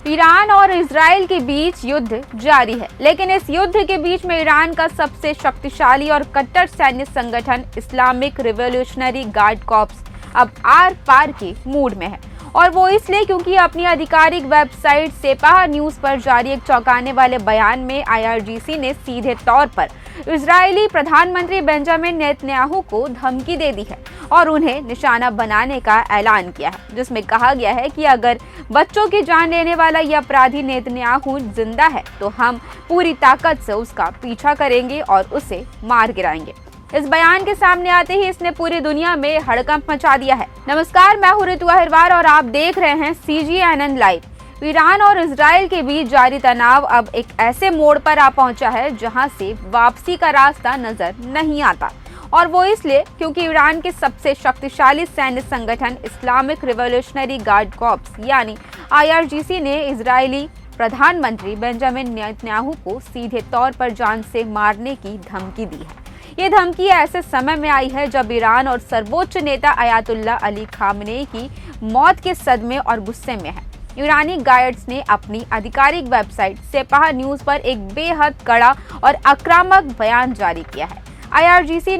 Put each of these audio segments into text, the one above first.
Iran और Israel के बीच युद्ध जारी है, लेकिन इस युद्ध के बीच में ईरान का सबसे शक्तिशाली और कट्टर सैन्य संगठन इस्लामिक रिवॉल्यूशनरी गार्ड कॉर्प्स अब आर पार के मूड में है। और वो इसलिए क्योंकि अपनी आधिकारिक वेबसाइट सेपाह न्यूज पर जारी एक चौंकाने वाले बयान में आईआरजीसी ने सीधे तौर पर इजरायली प्रधानमंत्री बेंजामिन नेतन्याहू को धमकी दे दी है और उन्हें निशाना बनाने का ऐलान किया है, जिसमें कहा गया है कि अगर बच्चों की जान लेने वाला यह अपराधी नेतन्याहू जिंदा है तो हम पूरी ताकत से उसका पीछा करेंगे और उसे मार गिराएंगे। इस बयान के सामने आते ही इसने पूरी दुनिया में हड़कंप मचा दिया है। नमस्कार, मैं हूं ऋतु अहिरवार और आप देख रहे हैं CGNN लाइव। ईरान और इजराइल के बीच जारी तनाव अब एक ऐसे मोड़ पर आ पहुंचा है जहां से वापसी का रास्ता नजर नहीं आता, और वो इसलिए क्योंकि ईरान के सबसे शक्तिशाली सैन्य संगठन इस्लामिक रिवॉल्यूशनरी गार्ड कॉर्प्स यानी IRGC ने इजरायली प्रधानमंत्री बेंजामिन नेतन्याहू को सीधे तौर पर जान से मारने की धमकी दी है। ये धमकी ऐसे समय में आई है जब ईरान और सर्वोच्च नेता अयातुल्ला अली खामनेई की मौत के सदमे और गुस्से में है। ईरानी गाइड्स ने अपनी आधिकारिक वेबसाइट सेपाह न्यूज पर एक बेहद कड़ा और आक्रामक बयान जारी किया है। IRGC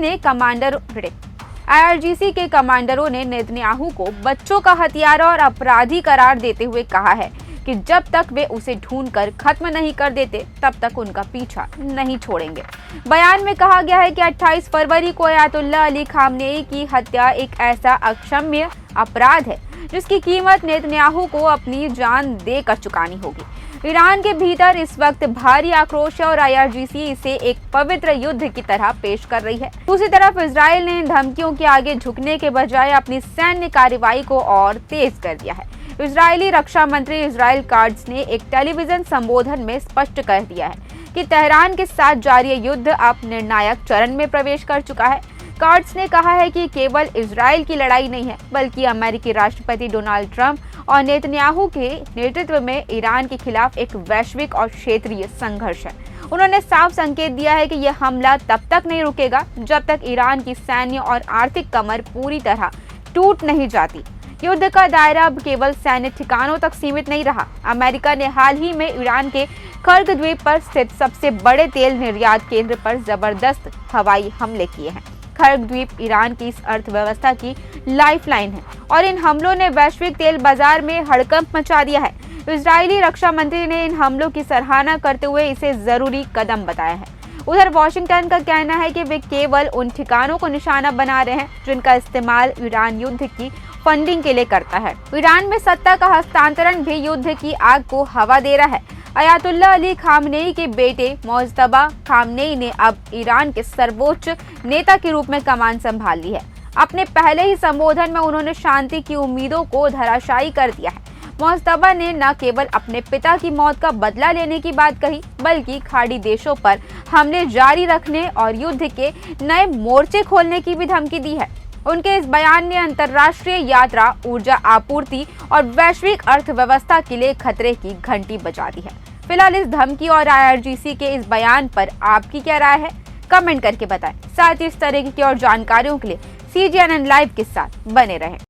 के कमांडरों ने नेतन्याहू को बच्चों का हथियारा और अपराधी करार देते हुए कहा है कि जब तक वे उसे ढूंढकर खत्म नहीं कर देते तब तक उनका पीछा नहीं छोड़ेंगे। बयान में कहा गया है कि 28 फरवरी को अयातुल्ला अली खामनेई की हत्या एक ऐसा अक्षम्य अपराध है जिसकी कीमत नेतन्याहू को अपनी जान देकर चुकानी होगी। ईरान के भीतर इस वक्त भारी आक्रोश है और IRGC इसे एक पवित्र युद्ध की तरह पेश कर रही है। दूसरी तरफ इजराइल ने इन धमकियों के आगे झुकने के बजाय अपनी सैन्य कार्रवाई को और तेज कर दिया है। इजरायली रक्षा मंत्री इजराइल काट्ज ने एक टेलीविजन संबोधन में स्पष्ट कर दिया है कि तेहरान के साथ जारी युद्ध अब निर्णायक चरण में प्रवेश कर चुका है। काट्ज ने कहा है कि केवल इजराइल की लड़ाई नहीं है, बल्कि अमेरिकी राष्ट्रपति डोनाल्ड ट्रंप और नेतन्याहू के नेतृत्व में ईरान के खिलाफ एक वैश्विक और क्षेत्रीय संघर्ष है। उन्होंने साफ संकेत दिया है कि यह हमला तब तक नहीं रुकेगा जब तक ईरान की सैन्य और आर्थिक कमर पूरी तरह टूट नहीं जाती। युद्ध का दायरा अब केवल सैन्य ठिकानों तक सीमित नहीं रहा। अमेरिका ने हाल ही में ईरान के खर्ग द्वीप पर स्थित सबसे बड़े तेल निर्यात केंद्र पर जबरदस्त हवाई हमले किए हैं। खर्ग द्वीप ईरान की इस अर्थव्यवस्था की लाइफलाइन है और इन हमलों ने वैश्विक तेल बाजार में हड़कंप मचा दिया है। इजरायली रक्षा मंत्री ने इन हमलों की सराहना करते हुए इसे जरूरी कदम बताया है। उधर वॉशिंगटन का कहना है कि वे केवल उन ठिकानों को निशाना बना रहे हैं जिनका इस्तेमाल ईरान युद्ध की फंडिंग के लिए करता है। ईरान में सत्ता का हस्तांतरण भी युद्ध की आग को हवा दे रहा है। अयातुल्ला अली खामनेई के बेटे मोज्तबा खामनेई ने अब ईरान के सर्वोच्च नेता के रूप में कमान संभाल ली है। अपने पहले ही संबोधन में उन्होंने शांति की उम्मीदों को धराशायी कर दिया है। मोज्तबा ने न केवल अपने पिता की मौत का बदला लेने की बात कही, बल्कि खाड़ी देशों पर हमले जारी रखने और युद्ध के नए मोर्चे खोलने की भी धमकी दी है। उनके इस बयान ने अंतर्राष्ट्रीय यात्रा, ऊर्जा आपूर्ति और वैश्विक अर्थव्यवस्था के लिए खतरे की घंटी बजा दी है। फिलहाल इस धमकी और IRGC के इस बयान पर आपकी क्या राय है, कमेंट करके बताएं। साथ ही इस तरह की और जानकारियों के लिए CGNN लाइव के साथ बने रहें।